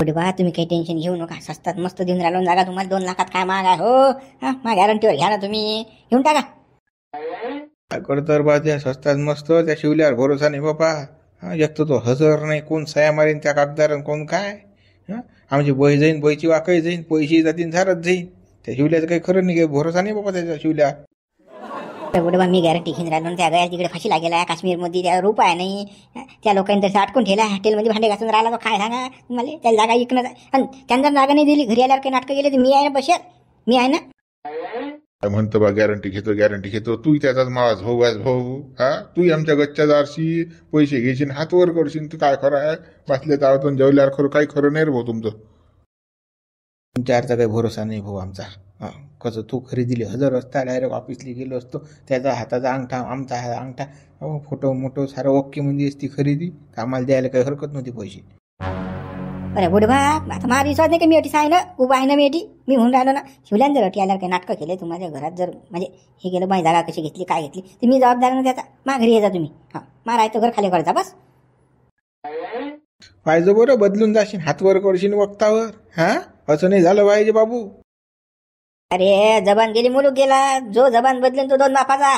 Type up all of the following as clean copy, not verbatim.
पुढे बा तुम्ही काही टेन्शन घेऊ नका, स्वस्तात मस्त देऊन राहिलो जागा तुम्हाला. 2 लाखात काय महाग आहे हो. हा, माझ्या गॅरंटीवर घ्या ना तुम्ही, घेऊन टाका. काय करतर बा त्या स्वस्तात मस्त त्या शिवल्यावर भरोसा नाही बापा. एक तर तो हजर नाही, कोण सया मारीन त्या कागदार कोण काय. आमची बही जाईन, बहीची वाकई जाईन, पैसे जातील झारच जाईन. त्या शिवल्याचं काही खरं नाही, भरोसा नाही बाबा त्याच्या शिवल्या. पुढे बा मी गॅरंटी घेऊन राहिलो, त्या गया तिकडे फाशी लागेला आहे काश्मीरमध्ये, त्या रुपया नाही. त्या लोकांनी तसं अटकून ठेवला, हॉटेलमध्ये भांडे घासून राहिला. तो काय सांगा तुम्हाला, त्याला जागा इकणं. आणि त्यांना जागा नाही दिली, घरी आल्यावर काही नाटकं गेले तर मी आहे ना बशेल, मी आहे ना. म्हणतो बा गॅरंटी घेतो तू त्याचाच मावाज भाऊ. तू आमच्या गच्च्या दारशी पैसे घेशील, हात वर करशील, तू काय खरं आहे. बसले तर जेवल्यावर खरं काही खरं नाही रे भाऊ तुमचं. तुमच्यावरचा काही भरोसा नाही भाऊ आमचा. कसं तू खरेदीली 1000 असता, डायरेक्ट ऑफिसला गेलो असतो, त्याचा हाताचा अंगठा आमचा अंगठा, फोटो मोठो सारं ओके म्हणजे असती खरेदी, आम्हाला द्यायला काही हरकत नव्हती पैसे. अरे बुडे बा, आता माझा विश्वास नाही का मी अटीच आहे ना, उभा आहे ना मी अटी. मी म्हणून राहिलो ना, शिवल्यान जर अटी आल्यावर काही नाटकं केले तुम्हाला घरात, जर म्हणजे हे गेलं माझी जागा कशी घेतली काय घेतली तर मी जबाबदार ना त्याचा. मा घरी येजा तुम्ही. हा, मा राहायचं घर खाली करता बस. पाहिजे बरं बदलून जाशील, हातवर करशील वक्तावर. असं नाही झालं पाहिजे बाबू. अरे जबान गेली मुलूक गेला, जो जबान बदलेन तो 2 मापाचा.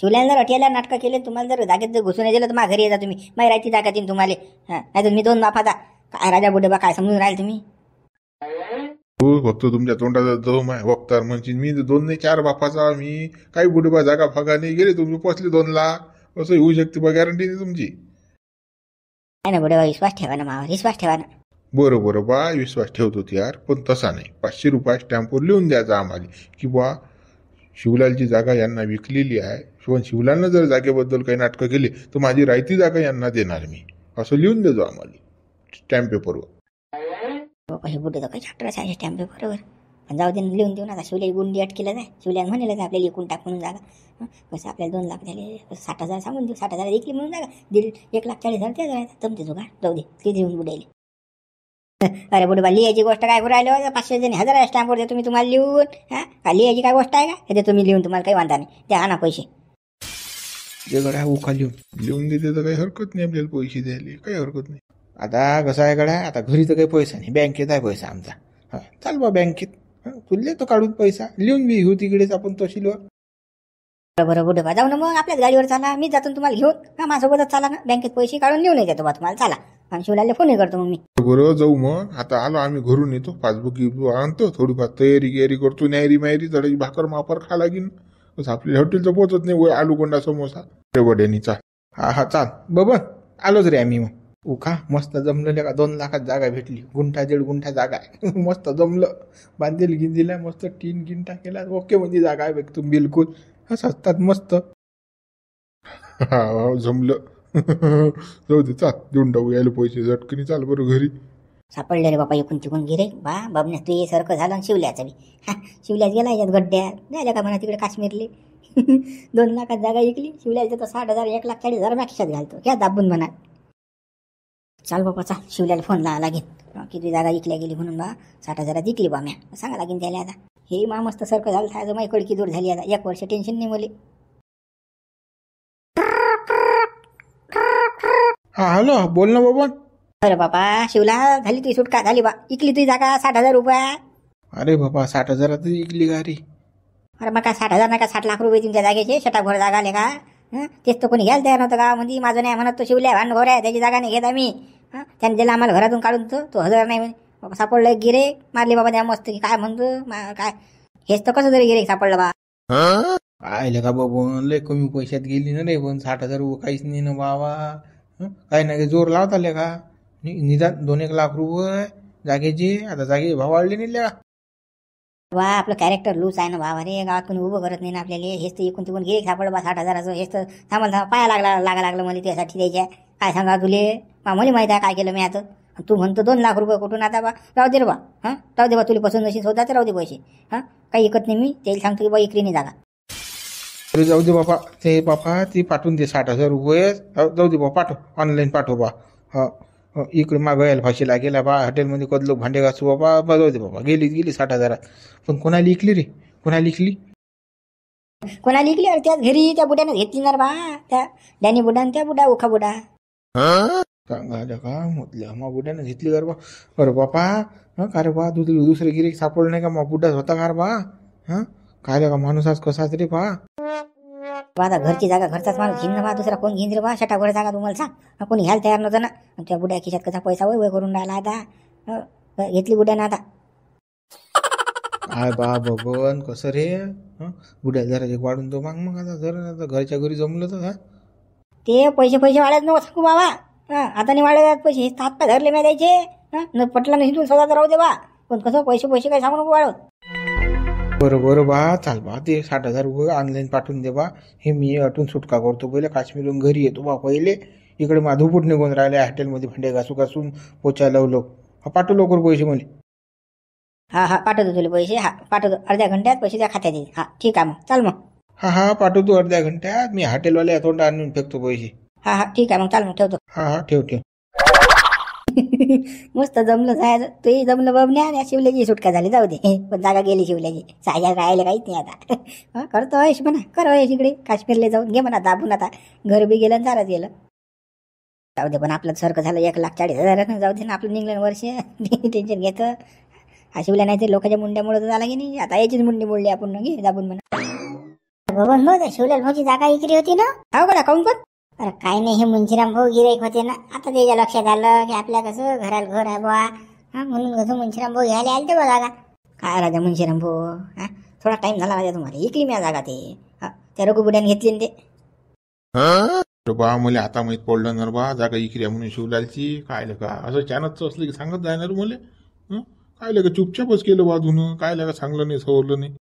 शिवल्यान जर अटी नाटकं केले तुम्हाला, जर जागेत जर घुसून दिलं तर मा घरी येजा तुम्ही. माही राहायची जागा तीन तुम्हाला. नाही तर मी 2 मापाचा. काय राजा बुडे बा, काय समजून राहील तुम्ही. हो फक्त तुमच्या तोंडाचा दम आहे, वक्तार म्हणजे मी 2 नाही 4 बापाचा. मी काही बुडेबा जागा फागा नाही गेले, तुम्ही पोचले 2 लाख असं येऊ शकते बा, गॅरंटी नाही तुमची. नाही ना बुडे बा, विश्वास ठेवा ना मावर, विश्वास ठेवा ना. बरोबर बा, विश्वास ठेवतो यार, पण तसा नाही. 500 रुपये स्टॅम्पवर लिहून द्यायचा आम्हाला की बा शिवलालची जागा यांना विकलेली आहे. शिवलालनं जर जागेबद्दल काही नाटकं केली तर माझी रायती जागा यांना देणार मी, असं लिहून देतो आम्हाला स्टॅम्प पेपरवर. हे बुडे तर काही छाटरच आहे स्टॅम्प पेपरवर. पण जाऊ दे, लिहून देऊ नका. शिवल्या गुंडी अटकेला जाय, शिवल्यान म्हणेल आपल्याला इकून टाक म्हणून जागा. कसं आपल्याला 2 लाख झाले, 60,000 सांगून देऊ. 60,000 विकली म्हणून जागा, 1,40,000 त्या जायचं जमते जुगाड. जाऊ दे, ते देऊन बुडायले. अरे बुडे बा, लिहायची गोष्ट काय करू राहिलो. 500 जणी 1000 स्टॅम्पवर देतो मी तुम्हाला लिहून. का लिहायची काय गोष्ट आहे का, हे देतो मी लिहून, तुम्हाला काही वांधा नाही. द्या आणा पैसे. गड्या उखा लिहून देते तर काही हरकत नाही, आपल्याला पैसे द्यायला काही हरकत नाही. आता कसं आहे गड्या, आता घरी तर काही पैसा नाही, बँकेत आहे पैसा आमचा. चाल बा बँकेत, तुला तो काढून पैसा लिहून मी घेऊ तिकडेच आपण तहसीलवर. बरोबर बुडे बा, जाऊ ना मग आपल्याच गाडीवर चला, मी जातो तुम्हाला घेऊन. माझ्यासोबतच चला ना, बँकेत पैसे काढून लिहून देतो बा तुम्हाला. चला, आणि शिवलाला फोनही करतो मग मी. बरोबर जाऊ मग. आता आलो आम्ही घरून, येतो पासबुक आणतो, थोडीफार तयारी करतो, न्यायरी मायरी थोडी भाकर मापर खा लागेल. बस आपल्या हॉटेलचं पोचत नाही, आलू कोंडा समोसा वड्यानी. चाल हा चाल बाबा, आलोच रे आम्ही. मग उखा मस्त जमलं का, 2 लाखात जागा भेटली, 1.5 गुंठा जागा आहे. मस्त जमलं, बांधेल गिंजीला मस्त टीन गिन टाकेला, ओके मध्ये जागा आहे तुम्ही बिलकुल. असतात मस्त. जमलं. जाऊ दे, चाल देऊन टाकू यायला पैसे झटकनी. चाल बरं घरी. सापडले रे बापा एकूण तिकून गिरे बा. बाबने तू ये सारखं झालं. शिवल्याचं बी शिवल्याच गेला याच्यात गड्ड्यात झाल्या का म्हणा तिकडे काश्मीरले. 2 लाखात जागा विकली. शिवल्याचं तर 60,000 1,40,000 मॅक्सात घालतो क्या दाबून म्हणा. चाल बापा चाल, शिवल्याला फोन लावा लागेल किती जागा विकल्या गेली म्हणून बा. 60,000 विकली बा म्या, सांगा लागेल त्याला. आता हे मा मस्त सारखं झालं थायचं, माही कडकी दूर झाली. आता 1 वर्ष टेन्शन नाही मले. हा हॅलो, बोल ना बाबा. अरे बाबा शिवला, झाली तुझी सुटका झाली बा. इकली तुझी जागा 60,000 रुपये. अरे बाबा 60,000 इकली का रे. अरे मग काय 60,000 नाही का 60 लाख रुपये तुमच्या जागेचे. शटाभर जागा आले का. तेच तर कोणी घ्यायला तयार नव्हतं गावामध्ये. माझं नाही म्हणत तो शिवल्या भांडघोर आहे, त्याची जागा नाही घेत आम्ही. त्याने दिला आम्हाला घरातून काढून, तो 1000 नाही म्हणे. सापडलं गिरे मारले बाबा त्या मस्त की काय म्हणतो काय. हेच तर कसं तरी गिरे सापडलं बा. आयले का बाबा, लय कमी पैशात गेली ना रे. पण 60,000 काहीच नाही ना बाबा. काही नाही जोर लावत आले का. निदान 2-1 लाख रुपये जागेचे. आता जागे भाव वाढले नाही का. वा आपलं कॅरेक्टर लूज आहे ना बाबा रे. गावात कोणी उभं करत नाही ना आपल्याला. हेच तर इकून तिकून गिरे सापडलं बा 60,000. हेच तर थांबा पाया लागला मला त्यासाठी द्यायच्या. काय सांगा तुले, मला माहिती आहे काय केलं मी आता. तू म्हणतो 2 लाख रुपये कुठून. आता बा राहू दे रे बा. राहू दे बा, तुला पसंत नशी स्वतःच राहू दे पैसे. काही इकत नाही मी. त्याला सांगतो की बा इकली नाही जागा. अरे जाऊ दे बापा, ते बापा ती पाठवून दे 60,000 रुपये. जाऊ दे बा, पाठव ऑनलाईन पाठव बा. इकडे मागायला फाशीला गेला बा. हॉटेलमध्ये कदलो भांडे घासू बाबा. जाऊ दे बाबा, गेली 60,000. पण कोणाला इकली रे, कोणाला इकली. कोणाला इकली अरे त्याच घरी त्या बुड्यानं घेतली ना बा. त्या डॅनी बुडा त्या बुडा उखा बुडा. सांगा का म्हटलं मा बुड्यानं घेतली का रे बा. अरे बापा का रे बा दुसरे गिरीक सापडलं नाही का मा बुड्याच होता का रे बा. काय का माणूस आज कसाच रे बा. आता घरची जागा घरचाच माणूस घेईन ना बा, दुसरा कोण घेईन रे बा. शटावर जागा तुम्हाला सांग कोणी घ्यायला तयार नव्हतं ना. त्या बुड्या खिशात कसा पैसा वय करून राहिला आता. घेतली बुड्यानं आता. काय बा बबन कसं रे. बुड्या जरा एक वाढून तो मग आता जरा घरच्या घरी जमलं तर. ते पैसे वाढत नव्हतं सांगू बाबा. आता नाही वाढत पैसे, हात धरले नाही द्यायचे. न पटलं नाही तू स्वतः राहू दे बा. पण कसं पैसे काय सांगू नको वाढव. बरं बा चाल बा ते 60,000 रुपये ऑनलाईन पाठवून दे बा. हे मी अटून सुटका करतो पहिले काश्मीरहून घरी येतो बा. पहिले इकडे माधवपूट निघून राहिले हॉटेलमध्ये भांडे घासून पोचा लावलो. पाठव लवकर पैसे मला. हा पाठवतो तुला पैसे. हा पाठवतो अर्ध्या घंट्यात पैसे त्या खात्यात येईल. हा ठीक आहे मग चाल मग. हा पाठवतो अर्ध्या घंट्यात. मी हॉटेलवाल्या तोंड आणून फेकतो पैसे. हा ठीक आहे मग चाल मग ठेवतो. हा ठेव. मस्त जमलं जायचं. तूही जमलं बाबण्या आणि शिवल्याची सुटका झाली जाऊ दे. पण जागा गेली शिवल्याची. साया राहायला काहीच नाही आता. करतो हयश म्हणा कर हयश इकडे काश्मीरला जाऊन घे म्हणा दाबून. आता घर बी गेलं चालत गेलं. जाऊ दे पण आपलं सारखं झालं 1,40,000. जाऊ दे ना आपलं निघलं वर्ष. टेन्शन घेतं. हा शिवल्या नाही तर लोकांच्या मुंड्यामुळे तर झाला की नाही. आता याचीच मुंडी मोडली आपण घे दाबून म्हणा. शिवल्या भाऊची जागा इकडे होती ना. हो का काऊन पण. अरे काय नाही हे मुंशीराम भाऊ गिराईक होते ना. आता त्याच्या लक्षात आलं की आपल्या कसं घराला घर आहे बा. म्हणून कसं मुंशीराम भाऊ घ्यायला आले ते बा जागा. काय राजा मुंशीराम भाऊ थोडा टाइम झाला राजा तुम्हाला. इकली मी जागा ते. त्या रघुबुड्याने घेतली ना ते. बा मला आता माहित पडलं ना बा जागा इकली म्हणून शिवलालची. काय का असं चॅनलच असलं की सांगत जाणार मला. काय का चुपचापच केलं बा धुन. काय का सांगलं नाही सवरलं नाही.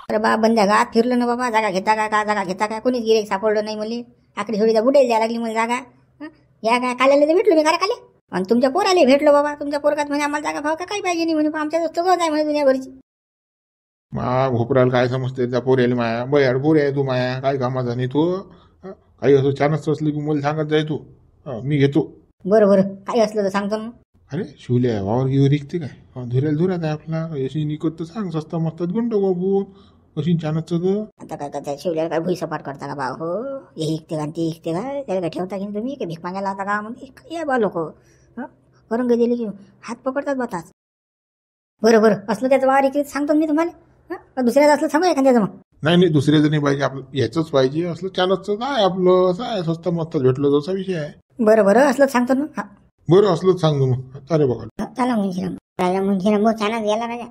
अरे बा बंद्या गात फिरलं ना बाबा. जागा घेता का जागा घेता का कोणीच गिराईक सापडलं नाही मला. आकडे थोडीदा बुडेल द्यायला लागली मला जागा. या काय काल्याला तर भेटलो मी घरा खाली. आणि तुमच्या पोराला भेटलो बाबा. तुमच्या पोरगात म्हणे आम्हाला जागा भाव का काही पाहिजे नाही म्हणे. आमच्या दोस्त गज आहे म्हणे दुनियाभरची. मा भोपराला काय समजते त्या पोऱ्याला माया. बयाड पोरी आहे तू माया. काय कामाचा नाही तू. काही असं छानच असलं की मला सांगत जाय तू. मी घेतो. बरं काही असलं तर सांगतो मग. अरे शिवल्या वावर घेऊ रिकते काय. धुऱ्यात आहे आपला. अशी निकत तर सांग सस्ता मस्तात गुंड बाबू. अशी छानच आता काय करता शिवल्याला काय भुई सपाट करता का बा. हो हे इकते का ते इकते का. त्याला काय ठेवता की तुम्ही की भीक मागायला आता गावामध्ये या बा लोक. करून दिली की हात पकडतात बताच. बरं असलं त्याचं वावर इकडे सांगतो मी तुम्हाला. दुसऱ्याचं असलं सांगू एखाद्याचं मग. नाही दुसऱ्याचं नाही पाहिजे आपलं. याच पाहिजे असलं छानच काय आपलं. काय स्वस्त मस्त भेटलं तसा विषय आहे. बरं असलं सांगतो ना. बरं असलंच सांगतो मग. अरे बघा चला मुंशीराम भाऊ छानच गेला राजा.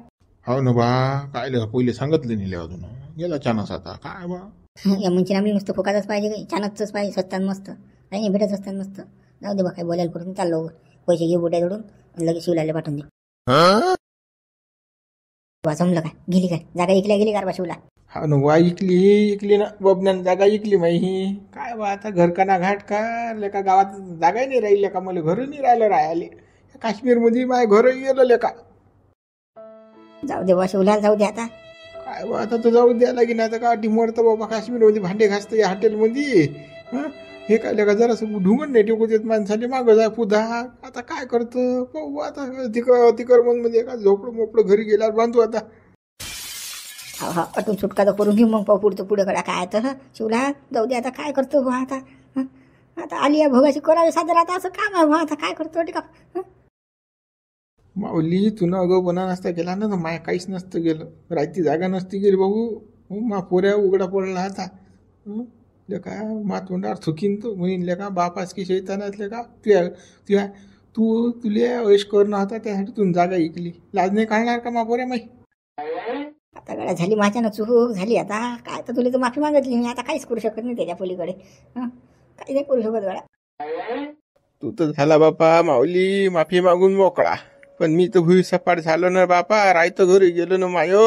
हो ना बा. काय पहिले सांगितलं नाही अजून. गेला छानच आता काय बा. या मुंशीरामला नुसतं फोकातच पाहिजे काही. छानच पाहिजे स्वस्तात मस्त. नाही भेटत असतात मस्त. जाऊ दे बा काय बोलायला करून चाललो. पैसे घे बुड्या जोडून लगेच शिवल्याला पाठवून दे. जमलं काय गेली काय जागा इकल्या गेली का बा शिवला. हा ना बा इकली ना बबन्यानं जागा इकली माही. काय बा आता घर का ना घाट का लेका गावात जागा नाही राहिली का. मला घर नाही राहिलं राहिले. काश्मीरमध्ये माझ्या घर गेलं लेका. जाऊ दे बा शिवल्याला जाऊ दे आता. काय बा आता तर जाऊ द्या लागेल. आता का मरतं बाबा काश्मीरमध्ये भांडे घासतं या हॉटेलमध्ये. हे काय लेका जरासं ढुंगण नाही टेकू देत माणसाले. मागं जाय पुधा. आता काय करतं पाहू आता. तिकर म्हणजे का झोपडं मोपडं घरी गेल्यावर बांधू आता. हा अटून सुटका तर करून घेऊ मग पाहू पुढचं पुढे कडा काय तर. शिवला जाऊ दे आता काय करतो बा आता. आता आली या भोगाशी करावी सादर. आता असं काम आहे बा. आता काय करतो का. माऊली तुनं अगोपणा नसता गेला ना. माया काहीच नसतं गेलं. राहती जागा नसती गेली भाऊ. मा पोऱ्या उघडा पडला आता. लेका मा तोंडावर थुकीन तो म्हणून लेका बापास की शैतान असले का. तुले ऐश करणं होता त्यासाठी तू जागा ऐकली. लाज नाही काढणार का मा पोऱ्या माई. आता गड्या झाली माझ्यानं चूक झाली. आता काय तर तुला तर माफी मागितली मी. आता काहीच करू शकत नाही त्याच्या पलीकडे. काही नाही करू शकत गड्या. तू तर झाला बापा माऊली माफी मागून मोकळा. पण मी तर भुई सपाट झालो ना बापा. रायतं घरी गेलो ना मायो.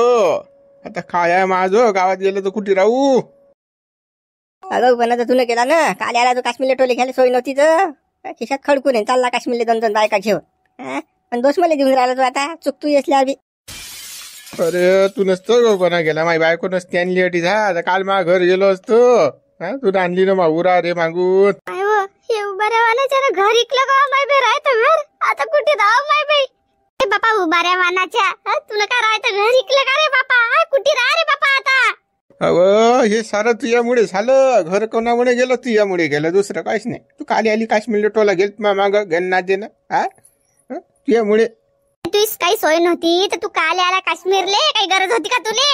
आता काय आहे माझं. गावात गेलं तर कुठे राहू. अगं पण आता तुला केला ना. काल आला तो काश्मीरला टोले घ्यायला सोय नव्हती तर खिशात खडकून चालला काश्मीरला 2-2 बायका घेऊन. पण दोष मला देऊन राहिला तू. आता चुक तू असल्या बी. अरे तू नसतो कोणा गेला. माझी बायको नसती आणली अटी झा. काल मा घर गेलो असतो. तू आणली ना मागुरा रे मागून. हे उभाऱ्यावानाच्या घर इकलं का माय बे. राहतं घर आता कुठे राह माय बे. बापा उभाऱ्यावानाच्या तुला काय राहतं घर इकलं का रे बापा. कुठे राह रे बापा आता. अव हे सारं तुझ्यामुळे झालं. घर कोणामुळे गेलं? तुझ्यामुळे गेलं, दुसरं काहीच नाही. तू काली आली काश्मीर टोला गेल माग घेणं देणं हा तुझ्यामुळे. तुझी काही सोय नव्हती तर तू काल आला काश्मीरले? काही गरज होती का तुले?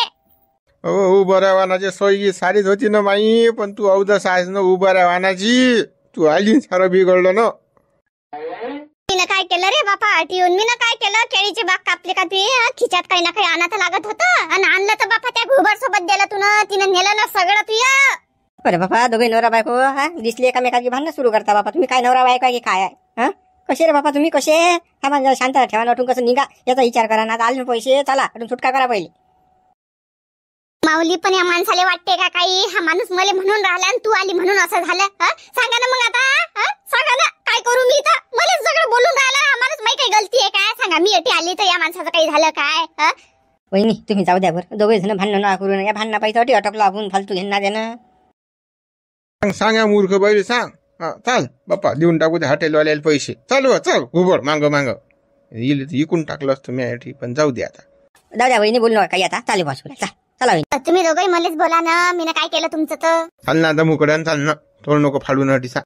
हो उभ्या वाहनाची सोयी सारीच होती ना माई, पण तू अवदस आहेस ना उभ्या वाहनाची. तू आली सारं बिघडलं ना. मी काय केलं रे बापा आठवून? मी काय केलं? केळीची बाग कापली का ती? खिच्यात काही ना काही आणायला लागत होतं आणि आणलं तर बापा त्या घुबर सोबत दिलं तू ना. तिनं नेलं ना सगळं तुया. अरे बापा दोघे नवरा बायको हा दिसली एकामेकाची भांडणं सुरू करता बापा. तुम्ही काय नवरा बायको की काय हा? कसे रे बापा तुम्ही कसे? हा शांत ठेवा ना, कसं निघा याचा विचार करा ना. आले पैसे चला अजून सुटका करा पहिले. माऊली पण या माणसाला वाटते का काही? हा माणूस मला म्हणून राहिला आणि तू आली म्हणून असं झालं? सांगा ना मग आता. सांगा ना काय करू मी? तर मला सगळं बोलून राहिला हा माणूस. माझी काही गलती आहे काय? सांगा. मी एटी आली तर या माणसाचं काही झालं काय? वहिनी तुम्ही जाऊ द्या बरं. दोघे जण भांडणं ना करू नये. भांडणं पाहिजे अटी अटकलो आपण फालतू घेणं देणं. सांग या मूर्ख बैल सांग. चाल बापा देऊन टाकू त्या हॉटेलवाल्याला पैसे. चालू चल उभं मांग येईल इकून टाकलं असतं मी, पण जाऊ दे आता. जाऊ द्या वहिनी बोलणं काही आता. चालेल बॉस चला वहिनी. तुम्ही दोघंही मलाच बोला ना. मी काय केलं तुमचं तर? चाल ना आता मुकड्यान चाल ना. थोडं नको फाडून हटीसा.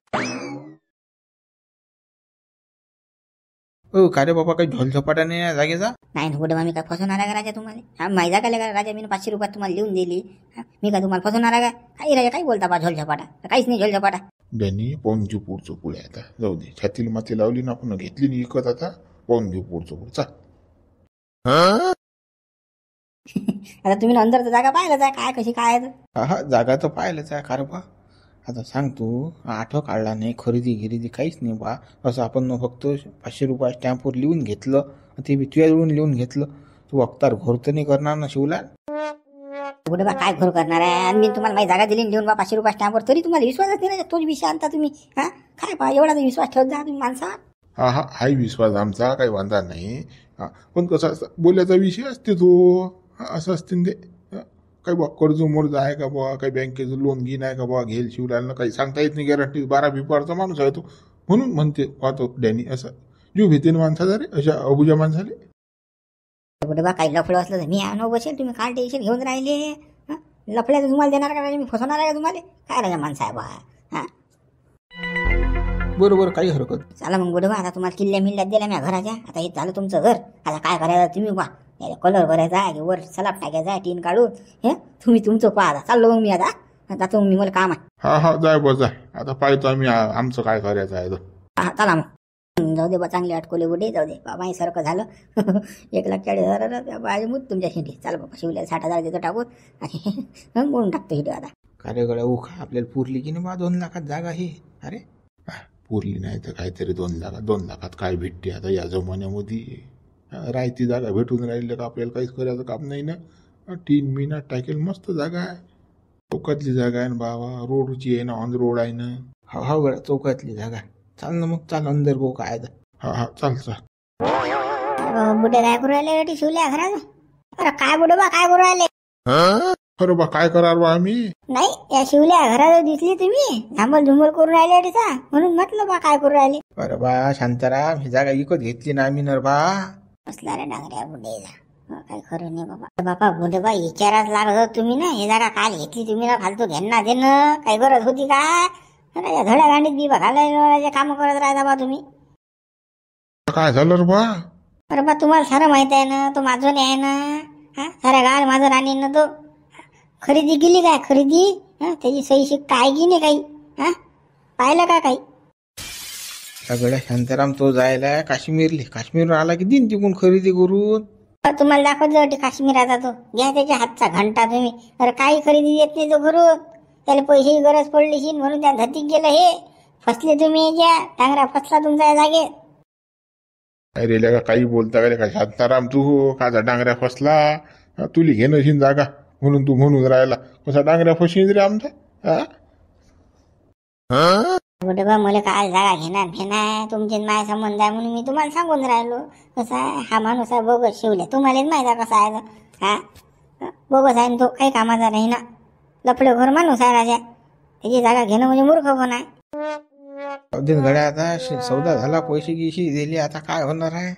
हो का रे बाबा काही झोलझपाटा नाही या जागेचा? नाही ना कुठं मी काय फसवणार आहे का राजा तुम्हाला? हा माहिती का राजा? मी 500 रुपयात तुम्हाला लिहून दिली. मी काय तुम्हाला फसवणार आहे का? काही राजा काही बोलता बा झोलझपाटा? काहीच नाही झोलझपाटा. त्यांनी पाहून घेऊ पुढचं पुढे. आता जाऊ दे. छातीला माती लावली ना आपण, घेतली नाही विकत. आता पाहून घेऊ पुढचं पुढचा. आता तुम्ही अंदर जागा पाहिलं जा काय कशी काय हा जागा तर पाहिलंच आहे. कारण बा आता सांग तू आठवं काढला नाही, खरेदी गिरेदी काहीच नाही बा. असं आपण फक्त 500 रुपया स्टॅम्पवर लिहून घेतलं, ते बी तुझ्याजवळून लिहून घेतलं. तू अख्तार घोर तर नाही करणार ना शिवलाल? कुठे बा काय घोर करणार आहे? आणि मी तुम्हाला माझी जागा दिली लिहून बा 500 रुपया स्टॅम्पवर, तरी तुम्हाला विश्वासच नाही राजा. तोच विषय आणता तुम्ही. हा काय बा एवढा विश्वास ठेवत जा तुम्ही माणसा. हाय विश्वास आमचा, काही वांधा नाही. पण कसं असतं बोलायचा विषय असते तो. असं असते ते. काही बा कर्ज मोर्ज आहे का बा? काही बँकेचं लोन घेईन आहे का बा? घेईल शिवलालनं काही सांगता येत नाही. गॅरंटी 12 बिपारचा माणूस आहे तो. म्हणून म्हणते पाहतो डॅनी असं जीव घेते ना माणसाचा रे अशा अबुजा माणसाले. कुठे बा काही लफडं असलं तर मी आणू बसेल. तुम्ही काय टेन्शन घेऊन राहिले? लफड्याचं तुम्हाला देणार का? मी फसवणार आहे का तुम्हाला? काय राजा माणसा आहे बा. हा बरोबर काही हरकत. चला मग बुडवा. आता तुम्हाला किल्ल्या मिल्ल्यात दिल्या मी घराच्या. आता हे झालं तुमचं घर. आता काय करायचं तुम्ही बा? कलर करायचा आहे वर सलाप टाकायचा आहे टीन काढून. हे तुम्ही तुमचं पाहा. चाललो मग मी आता. जातो मग मी, मला काम आहे. हा जाय बस जाय. आता पाहतो आम्ही आमचं काय करायचं आहे. चला मग जाऊ दे बा. चांगले अटकोले बुडे जाऊ दे बाबा. हे सारखं झालं 1,40,000 बाय मूत तुमच्या शिंडी. चाल बाबा शिवल्या 60,000 देतो टाकून आणि म्हणून टाकतो हिडो आता. कार्यगळ्या उखा आपल्याला पुरली की नाही बा 2 लाखात जागा ही? अरे पुरली नाही तर काहीतरी 2 लाखात काय भेटते आता या जमान्यामध्ये? राहती जागा भेटून राहिली का आपल्याला काहीच करायचं काम नाही ना. 3 महिन्यात टाकेल मस्त जागा आहे. चौकातली जागा आहे ना बाबा. रोडची आहे ना, ऑन रोड आहे ना. हा गड्या चौकातली जागा. चाल ना मग चाल अंदर भाऊ काय. हा चाल. बुडे काय करू राहिले शिवल्या घरात? अरे काय बुडे बा काय करू राहिले? अरे बा काय करार बा आम्ही? नाही या शिवल्या घरात दिसली तुम्ही झांबल झुंबल करून राहिले म्हणून म्हटलं बा काय करू राहिले. अरे बा शांताराम ही जागा विकत घेतली ना आम्ही नर बा. बसला रे डांगऱ्या बुडेला. काय खरं नाही बाबा. बापा बुडे बा विचाराच लागत तुम्ही ना. हे जागा काल घेतली तुम्ही ना फालतू घेणं देणं. काही गरज होती का? धड्या गांडीत बी बघायला काम करत राहता बा तुम्ही. काय झालं रे बा? अरे बा तुम्हाला सारं माहित आहे ना. तो माझं आहे ना. हा साऱ्या गाल माझं राणी ना. तो खरेदी केली काय? खरेदी त्याची सही शिक काय की नाही काही? पाहिलं का काही? सगळ्या शांताराम तो जायला काश्मीरवर आला की दिन तिकून खरेदी करून. तुम्हाला दाखवतो काश्मीराचा तो. घ्या त्याच्या हातचा घंटा तुम्ही. अरे काही खरेदी येत नाही तो घरून. त्याला पैशाची गरज पडली म्हणून त्या धतीक गेलं. हे फसले तुम्ही. याच्या टांगरा फसला तुमचा या जागेत. अरे का काही बोलता का शांताराम तू? काचा डांगऱ्या फसला? तुली घेणं जागा म्हणून तू म्हणून राहिला. कसा डांगऱ्या फशीन रे आमचा? कुठे बा मला काय जागा घेणार तुमचे माय संबंध आहे म्हणून मी तुम्हाला सांगून राहिलो. कसा आहे हा माणूस आहे बोगस शिवल्या. तुम्हालाच माहिती आहे कसा आहे. हा बोगस आहे तो. काही कामाचा नाही ना. लफडे घर माणूस आहे राजा. त्याची जागा घेणं म्हणजे मूर्खपण आहे. गड्या आता सौदा झाला. पैसे गिशी दिले. आता काय होणार आहे?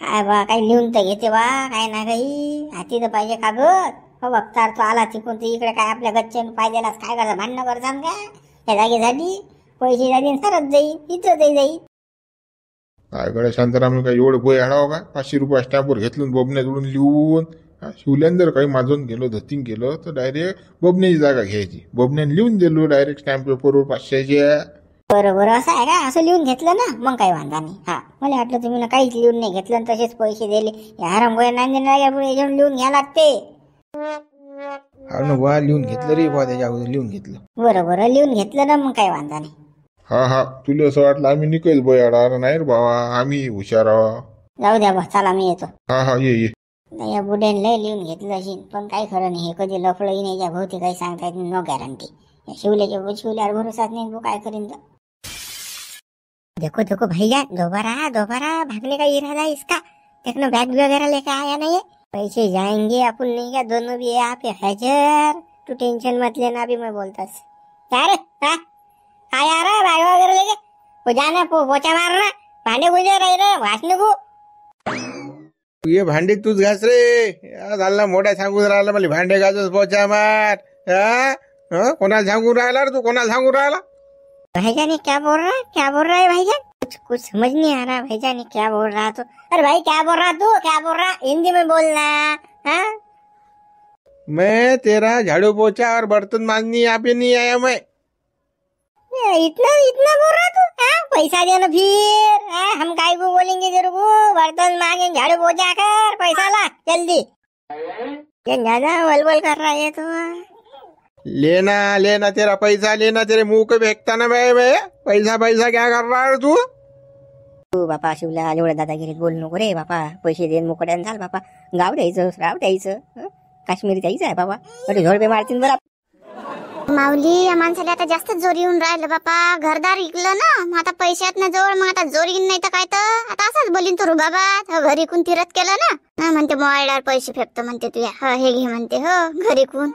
काय बा काही लिहून तर घेते बा. काय ना काही हाती तर पाहिजे कागद. हो बघ चार तो आला तिकून तर इकडे काय आपल्या गच्चे पाहिजेलाच काय करता भांडणं करतात का या जागेसाठी पैसे जाईल सरच जाईल इथं जाईल काय गड्या शांताराम काय एवढं बोय आणावं का 500 रुपये स्टॅम्पवर घेतलं बबण्याजवळून लिहून शिवल्यान जर काही माझून गेलो धतिंग केलं तर डायरेक्ट बबण्याची जागा घ्यायची बबण्याने लिहून दिलो डायरेक्ट स्टॅम्प पेपरवर 500च्या बरोबर असं आहे का असं लिहून घेतलं ना मग काही वांधा नाही हा मला वाटलं तुम्ही ना काहीच लिहून नाही घेतलं आणि तसेच पैसे दिले हराम गोया नांदेला लिहून घ्या लागते हा ना बा लिहून घेतलं रे बा त्याच्या अगोदर लिहून घेतलं बरोबर लिहून घेतलं ना मग काही वांधा नाही हा तुला असं वाटलं आम्ही निकल बोय आडा नाही रे बाबा आम्ही हुशार आहोत. जाऊ द्या बा चला मी येतो हा ये नाही या बुड्याने लय लिहून घेतलं असेल पण काही खरं नाही हे कधी लफडही नाही या भोवती काही सांगता येत नो गॅरंटी शिवल्यावर भरोसाच नाही वो काय करीन तर देखो देखो भैया दोबारा भागने का इरादा है इसका देखना बैग वगैरह लेके आया नहीं है पैसे जाएंगे अपन नहीं क्या दोनों भी है आप हैजर तू टेंशन मत लेना अभी मैं बोलता क्या रे हाँ यार बैग वगैरह लेके वो जाना पोचा मारना भांडे गुजर रहे रे वासने को ये भांडे तूच घास रे झालं मोठ्या सांगून राहिला मला भांडे घासच पोचा मार कोणाला सांगून राहिला रे तू कोणाला सांगून राहिला भाईजान ये क्या बोल रहा है भाईजान कुछ समझ नहीं आ रहा भाईजान ये क्या बोल रहा तू अरे भाई क्या बोल रहा तू क्या बोल रहा हिंदी में बोलना हाँ मैं तेरा झाड़ू पोछा और बर्तन मांजनी यहाँ पे नहीं आया मैं इतना बोल रहा तू हाँ पैसा देना फिर हम काय को बोलेंगे तेरे को बर्तन मांगे झाड़ू पोछा कर पैसा ला जल्दी ये ज्यादा वलवल कर रहा है तो लेना तेरा पैसा लेना तेरे मुंह को फेंकता ना मैं पैसा क्या कर रहा है तू तू बापा शिवला एवढ्या दादागिरीत बोलू नको रे बापा पैसे देऊन मोकड्यानं झाल बापा गाव द्यायचं राव द्यायचं काश्मीरी द्यायचं आहे बाबा बरे झोडपे मारतील बरं माऊली या माणसाला आता जास्त जोर येऊन राहिलं बापा घरदार इकलं ना मग आता पैशात ना जवळ मग आता जोर येईन नाही तर काय तर आता असंच बोलीन तो बाबा घरी कोण तिरत केलं ना म्हणते मोबाईलवर पैसे फेकतो म्हणते तुया हे घे म्हणते हो घरी कोण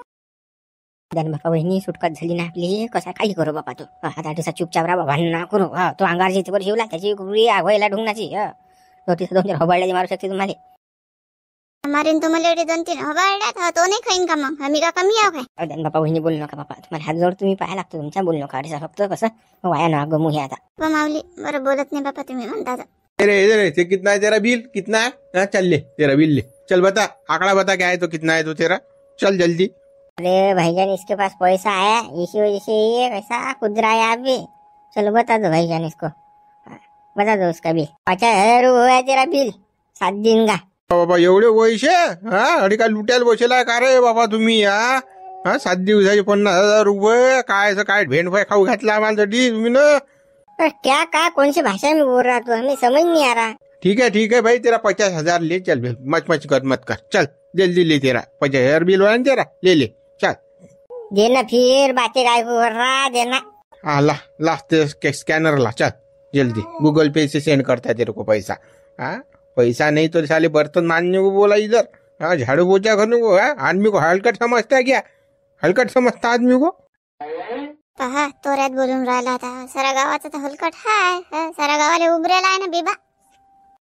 बापा वहिनी सुटकात झाली ना आपली कसा काही करू बापा तू आता दिवसा चुपचाप राहा भांडण करू तो अंगारची वर शिवला त्याची गुरी आगवायला ढुंगणाची तो तिथं 2-4 होबाळ्याची मारू शकते तुम्हाला मारीन तुम्हाला एवढे 2-3 होबाळ्यात तो नाही खाईन का मग आम्ही का कमी आहो काय बापा वहिनी बोलू नका बापा तुम्हाला हात जोड तुम्ही पाहायला लागतो तुमच्या बोलू नका अडीसा फक्त कसं वाया ना गमू हे आता माऊली बरं बोलत नाही बापा तुम्ही म्हणता रे ते कितना है तेरा बिल कितना है चल ले तेरा बिल ले चल बता आंकड़ा बता क्या है तो कितना है तो तेरा चल जल्दी अरे भाईजान इसके पास पैसा आया इसी वजह से ये कैसा खुद रहा है आप भी चलो बता दो भाईजान इसको बता दो उसका बिल 50,000 हुआ है तेरा बिल 7 दिन का बाबा एवढे पैसे अरे काय लुटायला बसेला का रे बाबा तुम्ही 7 दिवसाचे 50,000 रुपये काय भेंड फाय खाऊ घातला आम्हाला तुम्ही ना क्या का कौन सी भाषा में बोल रहा तू हमें समझ नहीं आ रहा ठीक है भाई तेरा 50,000 ले चल मच मत कर चल जल्दी ले तेरा 50,000 बिल हुआ ना तेरा ले चल देना फिर बातें काय को कर रहा देना ला स्कैनर ला चल जल्दी गूगल पे से सेंड करता है तेरे को पैसा पैसा नहीं तो साले बर्तन मांजने को बोला इधर झाड़ू पोछा करने को आदमी को हलकट समझता है क्या हलकट समझता आदमी को पहा तोऱ्यात बोलून राहिला होता सारा गावाचा तर हलकट हाय सारा गावाले उभरेला आहे ना बेबा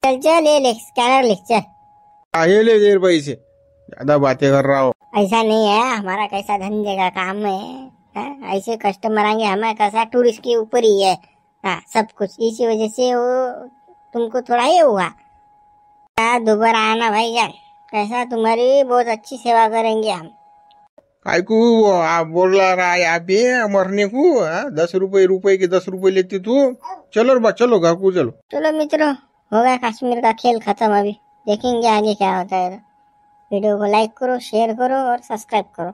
चल ले स्कैनर ले चल ये ले देर पैसे ज्यादा बातें कर रहा हो ऐसा नहीं है हमारा कैसा धंधे का काम है ऐसे कस्टमर आएंगे हमारा कैसा टूरिस्ट के ऊपर ही है सब कुछ इसी वजह से वो तुमको थोड़ा ये हुआ दोबारा आना भाईजान कैसा तुम्हारी बहुत अच्छी सेवा करेंगे हम काय को बोल रहा है यहाँ पे मरने को 10 रुपए के 10 रुपए लेती तू चलो बा चलो घर को चलो मित्रों हो गया कश्मीर का खेल खत्म अभी देखेंगे आगे क्या होता है वीडियो को लाइक करो शेयर करो और सब्सक्राइब करो